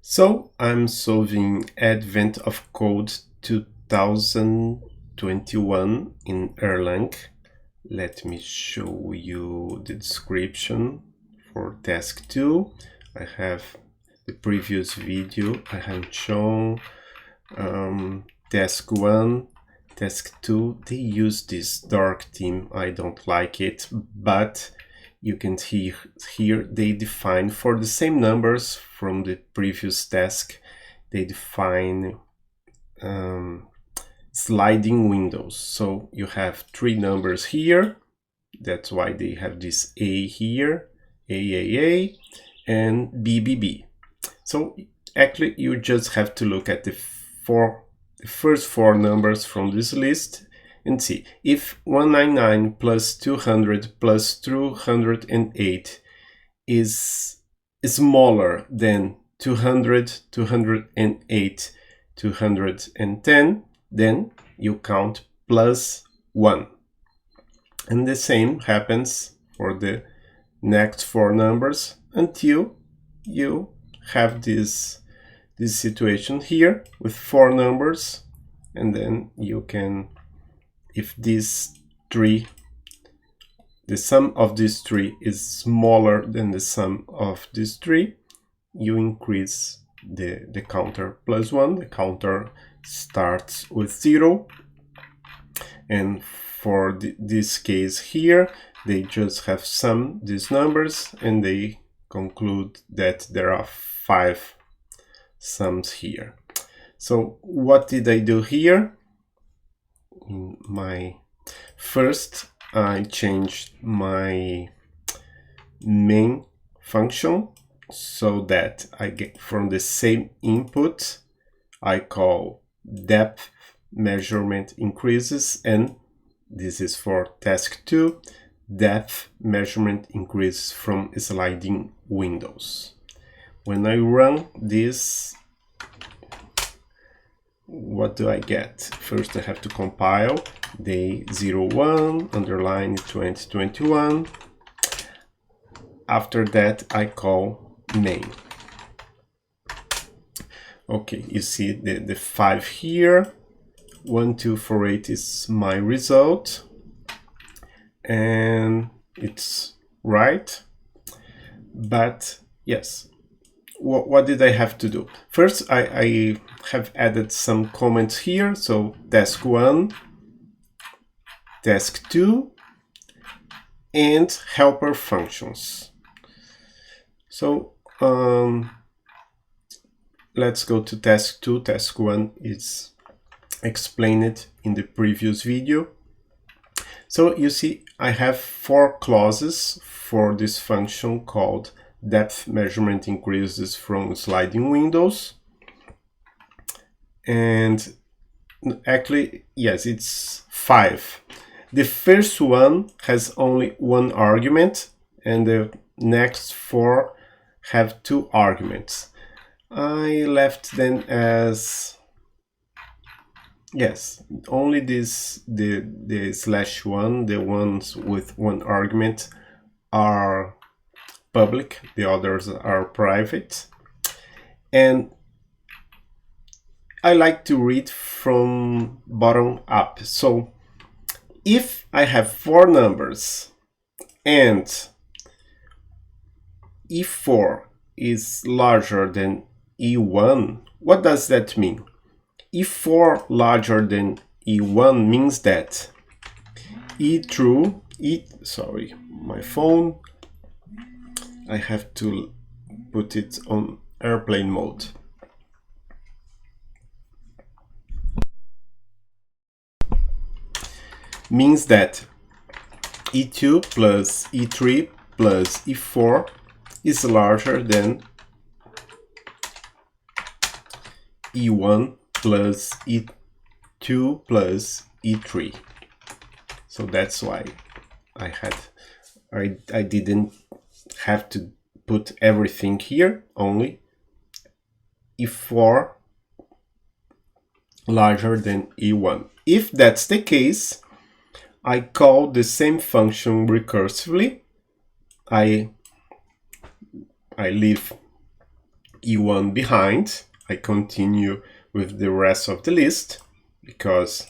So I'm solving Advent of Code 2021 in Erlang. Let me show you the description for task 2. I have the previous video I have shown. Task 1, task 2, they use this dark theme. I don't like it, but you can see here they define for the same numbers from the previous task, they define sliding windows. So you have three numbers here. That's why they have this A here, A, and B. So actually you just have to look at the first four numbers from this list and see if 199 plus 200 plus 208 is smaller than 200, 208, 210, then you count plus 1. And the same happens for the next four numbers until you have this situation here with four numbers, and then you can, if these three, the sum of these three is smaller than the sum of these three, you increase the counter plus 1. The counter starts with 0, and for this case here, they just have summed these numbers and they conclude that there are 5 sums here. So what did I do here? In my first, I changed my main function so that I get from the same input, I call depth measurement increases, and this is for task 2, depth measurement increases from sliding windows. When I run this, what do I get? First I have to compile day 01 underline 2021. After that I call main. Okay, you see the 5 here. 1248 is my result, and it's right. But yes, what did I have to do? First, I have added some comments here. So task 1, task 2, and helper functions. So let's go to task 2. Task 1 is explained in the previous video. So you see I have 4 clauses for this function called depth measurement increases from sliding windows. And actually, yes, it's 5. The first one has only one argument, and the next 4 have 2 arguments. I left them as, yes, only this, the /1, the ones with one argument, are public, the others are private. And I like to read from bottom up. So if I have 4 numbers and E4 is larger than E1, what does that mean? E4 larger than E1 means that sorry, my phone, I have to put it on airplane mode. Means that E2 plus E3 plus E4 is larger than E1 plus E2 plus E3. So that's why I didn't have to put everything here, only E4 larger than E1. If that's the case, I call the same function recursively. I leave E1 behind. I continue with the rest of the list, because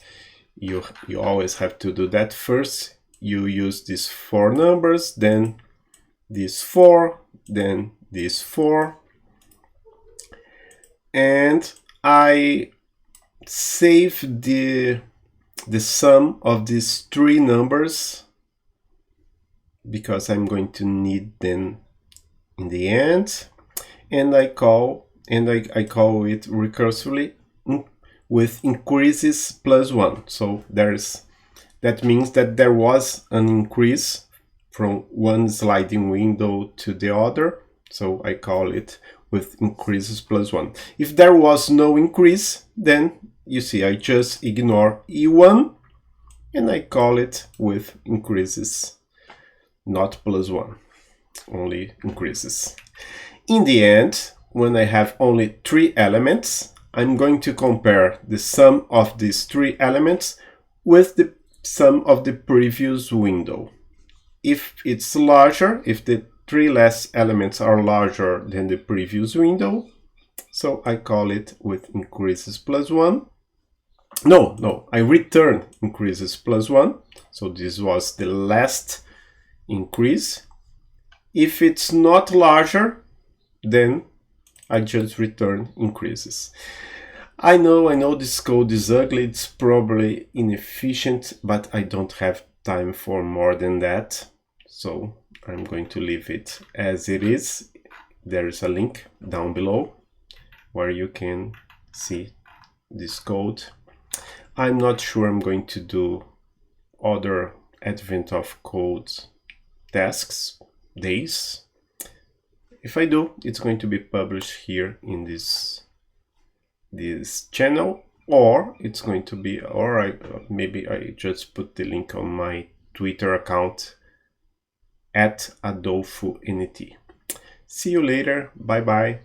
you always have to do that. First you use these 4 numbers, then these 4, then these 4, and I save the sum of these 3 numbers, because I'm going to need them in the end, and I call it recursively with increases plus 1. So that means that there was an increase from one sliding window to the other, so I call it with increases plus 1. If there was no increase, then you see I just ignore E1 and I call it with increases, not plus 1, only increases. In the end, when I have only 3 elements, I'm going to compare the sum of these 3 elements with the sum of the previous window. If it's larger, if the 3 last elements are larger than the previous window, so I call it with increases plus 1. No, I return increases plus 1. So this was the last increase. If it's not larger, then I just return increases. I know this code is ugly, it's probably inefficient, but I don't have time for more than that. So I'm going to leave it as it is. There is a link down below where you can see this code. I'm not sure I'm going to do other Advent of Code tasks, days. If I do, it's going to be published here in this channel, or it's going to be, maybe I just put the link on my Twitter account @AdolfoNT. See you later. Bye bye.